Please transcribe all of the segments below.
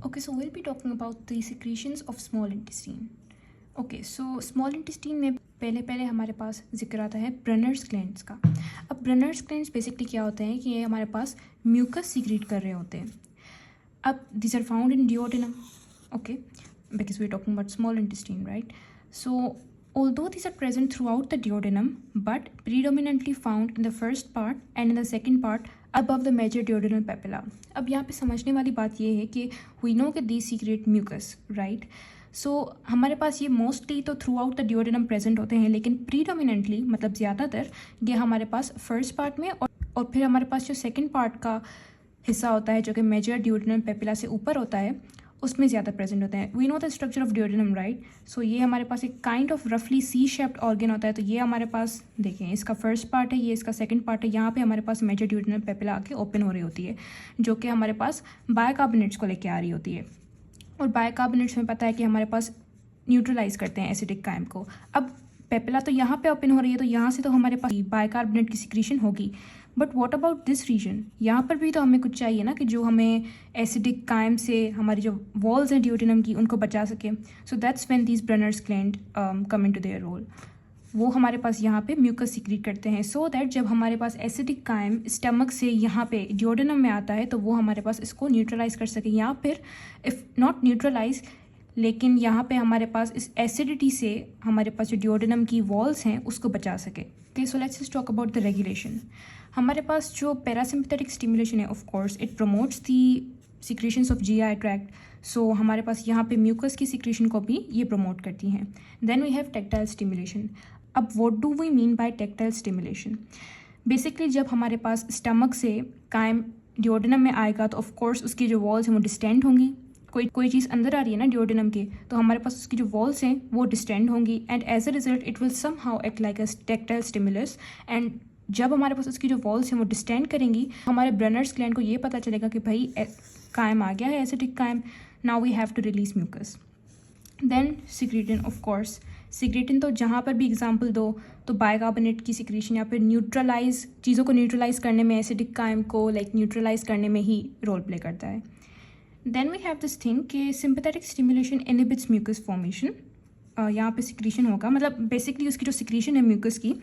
Okay, so we'll be talking about the secretions of small intestine. Okay so small intestine में पहले हमारे पास जिक्र आता है ब्रनर्स ग्लैंड्स का। अब ब्रनर्स ग्लैंड्स बेसिकली क्या होते हैं कि ये हमारे पास म्यूकस सीक्रेट कर रहे होते हैं। अब this are found in duodenum, okay, because we are talking about small intestine, right? So although these are present throughout the duodenum but predominantly found in the first part and in the second part above the major duodenal papilla. अब यहाँ पे समझने वाली बात ये है कि we know कि these secrete mucus, right? सो हमारे पास ये मोस्टली तो through out the duodenum present होते हैं, लेकिन प्रीडोमिनेंटली मतलब ज़्यादातर ये हमारे पास फर्स्ट पार्ट में और फिर हमारे पास जो सेकंड पार्ट का हिस्सा होता है जो कि मेजर डिओडेनम पेपिला से ऊपर होता है उसमें ज़्यादा प्रेजेंट होते हैं। We know the structure of duodenum, right? So ये हमारे पास एक काइंड ऑफ रफली सी शेप्ड ऑर्गन होता है। तो ये हमारे पास देखें, इसका फर्स्ट पार्ट है, ये इसका सेकंड पार्ट है। यहाँ पे हमारे पास मेजर डिओडेनम पेपिला आके ओपन हो रही होती है जो कि हमारे पास बाइकार्बोनेट्स को लेके आ रही होती है। और बाइकार्बोनेट्स में पता है कि हमारे पास न्यूट्रलाइज करते हैं एसिडिक काइम को। अब पेपिला तो यहाँ पे ओपन हो रही है, तो यहाँ से तो हमारे पास बाइकार्बोनेट की सिक्रीशन होगी। But what about this region? यहाँ पर भी तो हमें कुछ चाहिए ना कि जो हमें एसिडिक काइम से हमारी जो वॉल्स हैं डिओडेनम की उनको बचा सके। So that's when these Brunner's gland come into their role. वो हमारे पास यहाँ पे म्यूकस सीक्रेट करते हैं सो दैट जब हमारे पास एसिडिक काइम स्टमक से यहाँ पे डिओडेनम में आता है तो वो हमारे पास इसको न्यूट्रलाइज कर सके, या फिर इफ़ नॉट न्यूट्रलाइज लेकिन यहाँ पे हमारे पास इस एसिडिटी से हमारे पास जो डिओडेनम की वॉल्स हैं उसको बचा सके। Okay, so let's just talk about the regulation. हमारे पास जो पैरासिम्पैथेटिक स्टिमुलेशन है, of course it promotes the secretions of GI tract. So हमारे पास यहाँ पे म्यूकस की सिक्रेशन को भी ये प्रमोट करती हैं। Then we have tactile stimulation. अब what do we mean by tactile stimulation? Basically जब हमारे पास स्टमक से काइम डिओडेनम में आएगा तो ऑफ कोर्स उसकी जो वॉल्स हैं वो डिस्टेंड होंगी। कोई चीज़ अंदर आ रही है ना डिओडेनम के, तो हमारे पास उसकी जो वॉल्स हैं वो डिस्टेंड होंगी and as a result it will somehow act like a tactile stimulus. And जब हमारे पास उसकी जो वॉल्स हैं वो डिस्टेंड करेंगी हमारे ब्रनर्स ग्लैंड को ये पता चलेगा कि भाई काइम आ गया है, acidic chyme, now we have to release mucus. Then secretin, of course secretin तो जहाँ पर भी एग्जांपल दो तो बाइकार्बोनेट की सिक्रेशन या फिर न्यूट्रलाइज चीज़ों को न्यूट्रलाइज करने में, एसिडिक काइम को न्यूट्रलाइज करने में ही रोल प्ले करता है। Then we have this thing कि sympathetic stimulation inhibits mucus formation. यहाँ पे सिक्रेशन होगा, मतलब बेसिकली उसकी जो सिक्रेशन है म्यूकस की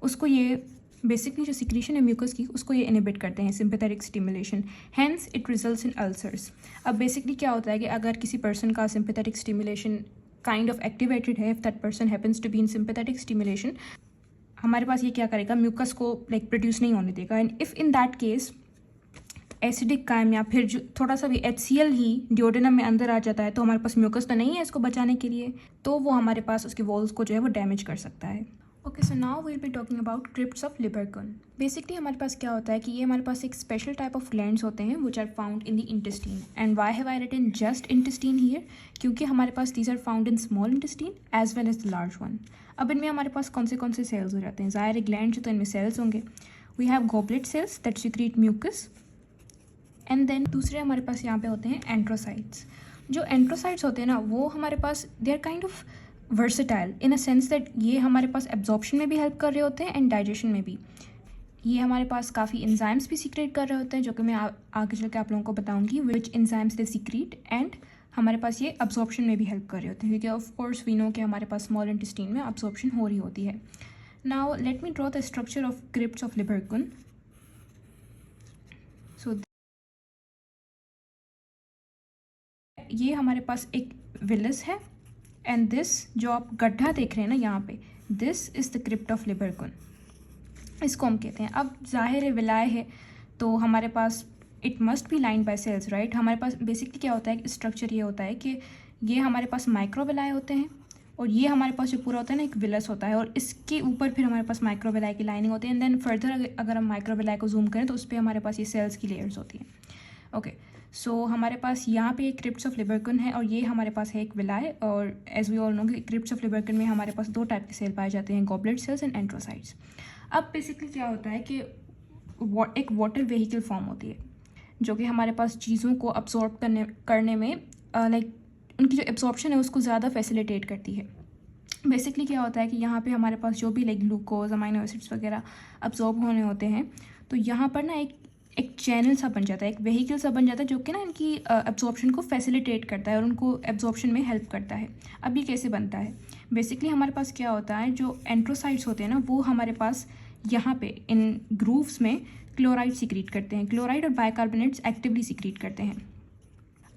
उसको ये बेसिकली जो सिक्रेशन है म्यूकस की उसको ये इनहिबिट करते हैं sympathetic stimulation, hence it results in ulcers. अब बेसिकली क्या होता है कि अगर किसी पर्सन का sympathetic stimulation kind of activated है, if that person happens to be in sympathetic stimulation, हमारे पास ये क्या करेगा, म्यूकस को प्रोड्यूस नहीं होने देगा। And if in that case acidic chyme या फिर जो थोड़ा सा भी HCl ही डिओडेनम में अंदर आ जाता है तो हमारे पास म्यूकस तो नहीं है इसको बचाने के लिए, तो वो हमारे पास उसके वॉल्स को जो है वो डैमेज कर सकता है। Okay, so now we'll be talking about crypts of Lieberkuhn. Basically हमारे पास क्या होता है कि ये हमारे पास एक स्पेशल टाइप ऑफ ग्लैंड्स होते हैं which are found in the intestine. And why have I written just intestine here? क्योंकि हमारे पास these are found in small intestine as well as the large one. अब इनमें हमारे पास कौन से सेल्स हो जाते हैं? ज़ाहिर ग्लैंड तो इनमें सेल्स होंगे। We have goblet cells that secrete mucus. And then दूसरे हमारे पास यहाँ पे होते हैं एंट्रोसाइट्स। जो एंट्रोसाइट्स होते हैं ना वो हमारे पास they are kind of versatile in a sense that ये हमारे पास एब्जॉर्प्शन में भी हेल्प कर रहे होते हैं एंड डाइजेशन में भी। ये हमारे पास काफ़ी एंजाइम्स भी सीक्रेट कर रहे होते हैं जो कि मैं आगे चल के आप लोगों को बताऊंगी विच एंजाइम्स दे सीक्रेट। एंड हमारे पास ये अब्जॉर्प्शन में भी हेल्प कर रहे होते हैं क्योंकि ऑफ कोर्स वी नो कि हमारे पास स्मॉल इंटेस्टीन में अब्जॉर्प्शन हो रही होती है। Now let me draw the structure of crypts of Lieberkuhn. So ये हमारे पास एक विलस है एंड दिस जो आप गड्ढा देख रहे हैं ना यहाँ पे, this is the crypt of Lieberkuhn, इसको हम कहते हैं। अब जाहिर है विलाय है तो हमारे पास it must be line by cells, right? हमारे पास बेसिकली क्या होता है, स्ट्रक्चर ये होता है कि ये हमारे पास माइक्रोविलाय होते हैं और ये हमारे पास जो पूरा होता है ना एक विलस होता है और इसके ऊपर फिर हमारे पास माइक्रोविलाय की लाइनिंग होती है। एंड देन फर्दर अगर हम माइक्रोविलाय को जूम करें तो उस पर हमारे पास ये सेल्स की लेयर्स होती हैं। ओके, सो हमारे पास यहाँ पे एक क्रिप्ट्स ऑफ लिबर्कन है और ये हमारे पास है एक विलाय। और एज वी ऑल नो कि क्रिप्ट्स ऑफ लिबर्कन में हमारे पास दो टाइप के सेल पाए जाते हैं, गॉबलेट सेल्स एंड एंट्रोसाइट्स। अब बेसिकली क्या होता है कि एक वाटर व्हीकल फॉर्म होती है जो कि हमारे पास चीज़ों को अब्सॉर्ब करने में उनकी जो एब्सॉर्प्शन है उसको ज़्यादा फैसिलिटेट करती है। बेसिकली क्या होता है कि यहाँ पे हमारे पास जो भी ग्लूकोज, अमाइनो एसिड्स वगैरह अब्सॉर्ब होने होते हैं तो यहाँ पर ना एक एक चैनल सा बन जाता है, एक व्हीकल सा बन जाता है जो कि ना इनकी एब्जॉर्प्शन को फैसिलिटेट करता है और उनको एब्जॉर्प्शन में हेल्प करता है। अब ये कैसे बनता है? बेसिकली हमारे पास क्या होता है, जो एंट्रोसाइट्स होते हैं ना वो हमारे पास यहाँ पे इन ग्रूव्स में क्लोराइड सीक्रेट करते हैं। क्लोराइड और बाइकार्बोनेट्स एक्टिवली सीक्रेट करते हैं।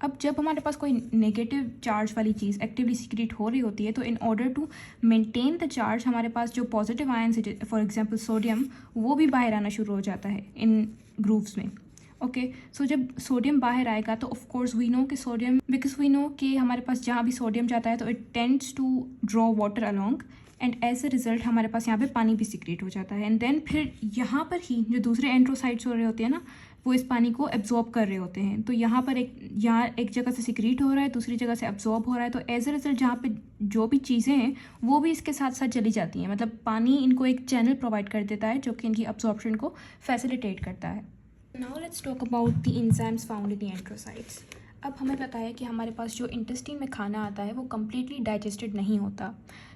अब जब हमारे पास कोई नेगेटिव चार्ज वाली चीज़ एक्टिवली सीक्रेट हो रही होती है तो in order to maintain the charge हमारे पास जो पॉजिटिव आयंस है, फॉर एग्जांपल सोडियम, वो भी बाहर आना शुरू हो जाता है इन ग्रूव्स में। ओके, सो जब सोडियम बाहर आएगा तो ऑफ कोर्स वी नो कि सोडियम, बिकॉज वी नो कि हमारे पास जहाँ भी सोडियम जाता है तो it tends to draw water along and as a result हमारे पास यहाँ पे पानी भी सीक्रेट हो जाता है। एंड देन फिर यहाँ पर ही जो दूसरे एंट्रोसाइट्स हो रहे होते हैं ना वो इस पानी को एब्जॉर्ब कर रहे होते हैं। तो यहाँ पर यहाँ एक जगह से सीक्रेट हो रहा है, दूसरी जगह से एब्जॉर्ब हो रहा है, तो एज अ रिजल्ट जहाँ पे जो भी चीज़ें हैं वो भी इसके साथ साथ चली जाती हैं। मतलब पानी इनको एक चैनल प्रोवाइड कर देता है जो कि इनकी एब्जॉर्प्शन को फैसिलिटेट करता है। Now let's talk about the enzymes found in the enterocytes. अब हमें पता है कि हमारे पास जो इंटेस्टाइन में खाना आता है वो कम्प्लीटली डाइजेस्टेड नहीं होता।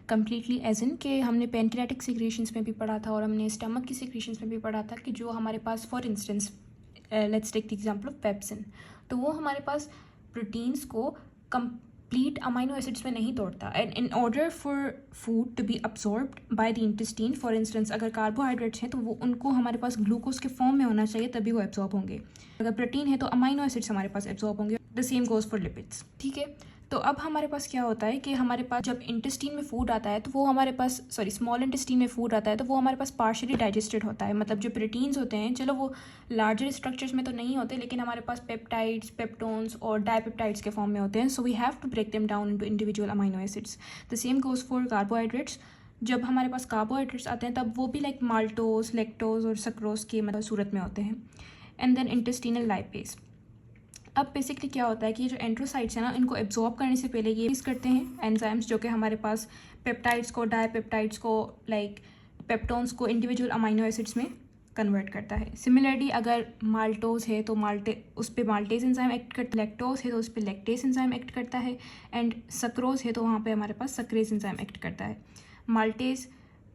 कम्प्लीटली एज इन कि हमने पैनक्रियाटिक सिक्रेशंस में भी पढ़ा था और हमने स्टमक की सिक्रेशंस में भी पढ़ा था कि जो हमारे पास for instance let's take the example of pepsin, तो वो हमारे पास प्रोटीन्स को कंप्लीट अमाइनो एसिड्स में नहीं तोड़ता। And in order for food to be absorbed by the intestine, for instance अगर कार्बोहाइड्रेट्स हैं तो वो उनको हमारे पास ग्लूकोज के फॉर्म में होना चाहिए तभी वो एब्जॉर्ब होंगे। अगर प्रोटीन है तो अमाइनो एसिड्स हमारे पास एब्जॉर्ब होंगे। The same goes for lipids. ठीक है, तो अब हमारे पास क्या होता है कि हमारे पास जब इंटेस्टाइन में फूड आता है तो वो हमारे पास स्मॉल इंटेस्टाइन में फूड आता है तो वो हमारे पास पार्शियली डाइजेस्टेड होता है। मतलब जो प्रोटीन्स होते हैं, चलो वो लार्जर स्ट्रक्चर्स में तो नहीं होते लेकिन हमारे पास पेप्टाइड्स, पेप्टोन्स और डाइपेप्टाइड्स के फॉर्म में होते हैं। So we have to break them down into individual amino acids. The same goes for carbohydrates. जब हमारे पास कार्बोहाइड्रेट्स आते हैं तब वो भी लाइक माल्टोज, लैक्टोज और सक्रोज की मतलब सूरत में होते हैं। And then intestinal lipase. अब बेसिकली क्या होता है कि जो एंट्रोसाइट्स हैं ना इनको एब्जॉर्ब करने से पहले ये यूज़ करते हैं एंजाइम्स जो कि हमारे पास पेप्टाइड्स को, डाइपेप्टाइड्स को, लाइक पेप्टोन्स को इंडिविजुअल अमाइनो एसिड्स में कन्वर्ट करता है। सिमिलरली अगर माल्टोज है तो उस पर माल्टेज एंजाइम एक्ट करता है, लैक्टोज है तो उस पर लैक्टेज एंजाइम एक्ट करता है, एंड सक्रोज है तो वहाँ पे हमारे पास सक्रेज एंजाइम एक्ट करता है। Maltase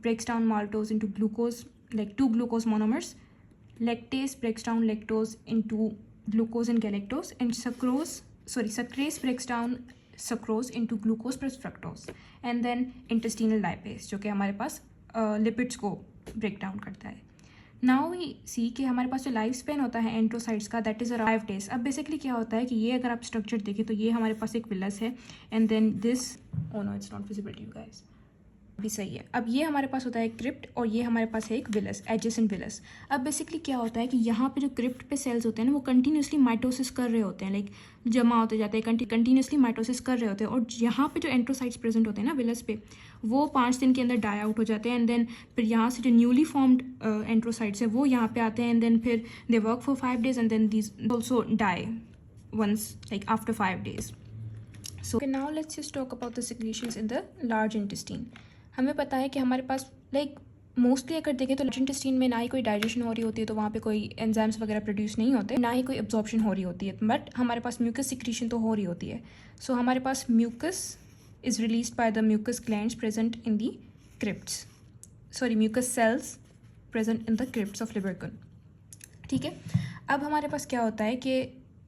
breaks down maltose into glucose, like 2 glucose monomers. Lactase breaks down lactose into glucose and galactose, and sucrase breaks down sucrose into glucose plus fructose, and then intestinal lipase जो कि हमारे पास lipids को break down करता है। Now we सी कि हमारे पास जो लाइफ स्पेन होता है एंट्रोसाइट्स का दैट इज़ अराउंड 5 days। अब बेसिकली क्या होता है कि ये अगर आप स्ट्रक्चर देखें तो ये हमारे पास एक विलस है and then this, oh no it's not visible to you guys, भी सही है। अब ये हमारे पास होता है एक क्रिप्ट और ये हमारे पास है एक विलस, एडजेसेंट विलस। अब बेसिकली क्या होता है कि यहाँ पे जो क्रिप्ट पे सेल्स होते हैं ना वो कंटिन्यूसली माइटोसिस कर रहे होते हैं, लाइक जमा होते जाते हैं, कंटिन्यूसली माइटोसिस कर रहे होते हैं। और यहाँ पे जो एंट्रोसाइट्स प्रेजेंट होते हैं ना विलस पे, वो 5 दिन के अंदर डाई आउट हो जाते हैं। एंड देन फिर यहाँ से जो न्यूली फॉर्म्ड एंट्रोसाइट्स है वो यहाँ पे आते हैं एंड देन फिर they work for 5 days and then these also die once like after 5 days। So now let's just talk about the secretions in the large intestine. हमें पता है कि हमारे पास लाइक मोस्टली अगर देखें तो लार्ज इंटेस्टाइन में ना ही कोई डाइजेशन हो रही होती है तो वहाँ पे कोई एंजाइम्स वगैरह प्रोड्यूस नहीं होते, ना ही कोई एब्जॉर्प्शन हो रही होती है, बट हमारे पास म्यूकस सिक्रीशन तो हो रही होती है। सो हमारे पास mucus is released by the mucus glands present in the crypts, mucus cells present in the crypts of Lieberkuhn. ठीक है, अब हमारे पास क्या होता है कि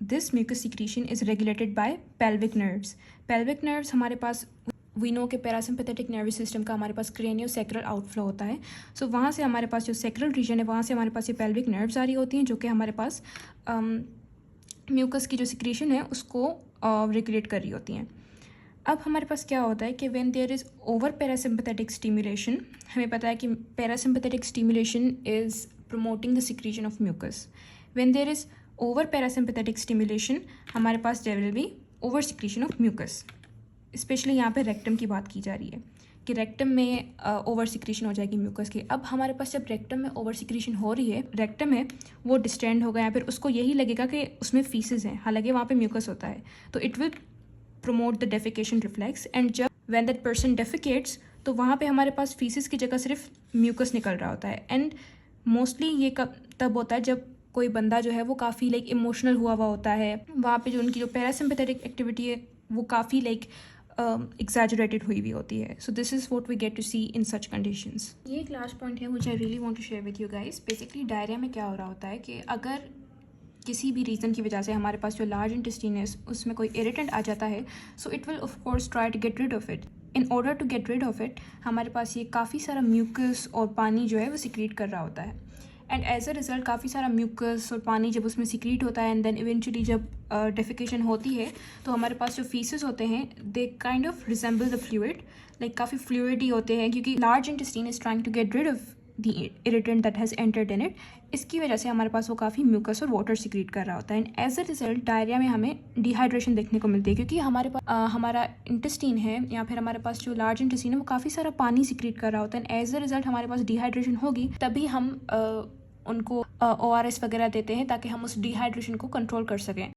this mucus secretion is regulated by pelvic nerves. Pelvic nerves हमारे पास वी नो के पैरासिम्पैथेटिक नर्वस सिस्टम का हमारे पास क्रेनियोसैक्रल आउटफ्लो होता है। सो वहाँ से हमारे पास जो सैक्रल रीजन है वहाँ से हमारे पास ये पेल्विक नर्व्स आ रही होती हैं जो कि हमारे पास म्यूकस की जो सिक्रीशन है उसको रेगुलेट कर रही होती हैं। अब हमारे पास क्या होता है कि when there is over parasympathetic stimulation, हमें पता है कि parasympathetic stimulation is promoting the secretion of mucus. When there is over parasympathetic stimulation हमारे पास there will be over secretion of mucus. Specially यहाँ पे रेक्टम की बात की जा रही है कि रेक्टम में ओवर सिक्रीशन हो जाएगी म्यूकस की। अब हमारे पास जब रेक्टम में ओवर सिक्रीशन हो रही है, रेक्टम है वो डिस्टेंड होगा या फिर उसको यही लगेगा कि उसमें फीसेस हैं, हालांकि वहाँ पे म्यूकस होता है, तो it will promote the defecation reflex. And जब व्हेन दैट पर्सन डेफिकेट्स तो वहाँ पे हमारे पास फीसेस की जगह सिर्फ म्यूकस निकल रहा होता है। एंड मोस्टली ये तब होता है जब कोई बंदा जो है वो काफ़ी लाइक इमोशनल हुआ होता है, वहाँ पे जो उनकी जो पैरासिम्पैथेटिक एक्टिविटी है वो काफ़ी लाइक exaggerated हुई भी होती है। So this is what we get to see in such conditions. ये एक लास्ट पॉइंट है which I really want to share with you guys. Basically diarrhoea में क्या हो रहा होता है कि अगर किसी भी रीज़न की वजह से हमारे पास जो लार्ज इंटेस्टाइन है उसमें कोई इरिटेंट आ जाता है, so it will of course try to get rid of it. In order to get rid of it हमारे पास ये काफ़ी सारा म्यूकस और पानी जो है वो सिक्रीट कर रहा होता है, एंड एज अ रिज़ल्ट काफ़ी सारा म्यूकस और पानी जब उसमें सिक्रीट होता है एंड देन इवेंचुअली जब डेफिकेशन होती है तो हमारे पास जो फीसेस होते हैं they kind of resemble the fluid, like काफ़ी फ्लूइडी होते हैं, क्योंकि large intestine is trying to get rid of the irritant that has entered in it. इसकी वजह से हमारे पास वो काफ़ी म्यूकस और वाटर सिक्रीट कर रहा होता है, and as a result diarrhoea में हमें डिहाइड्रेशन देखने को मिलती है, क्योंकि हमारे पास हमारा इंटेस्टाइन है या फिर हमारे पास जो लार्ज इंटेस्टाइन है वो काफ़ी सारा पानी सिक्रीट कर रहा होता है, एंड एज अ रिजल्ट हमारे पास डिहाइड्रेशन होगी, तभी हम उनको ORS वगैरह देते हैं ताकि हम उस डिहाइड्रेशन को कंट्रोल कर सकें।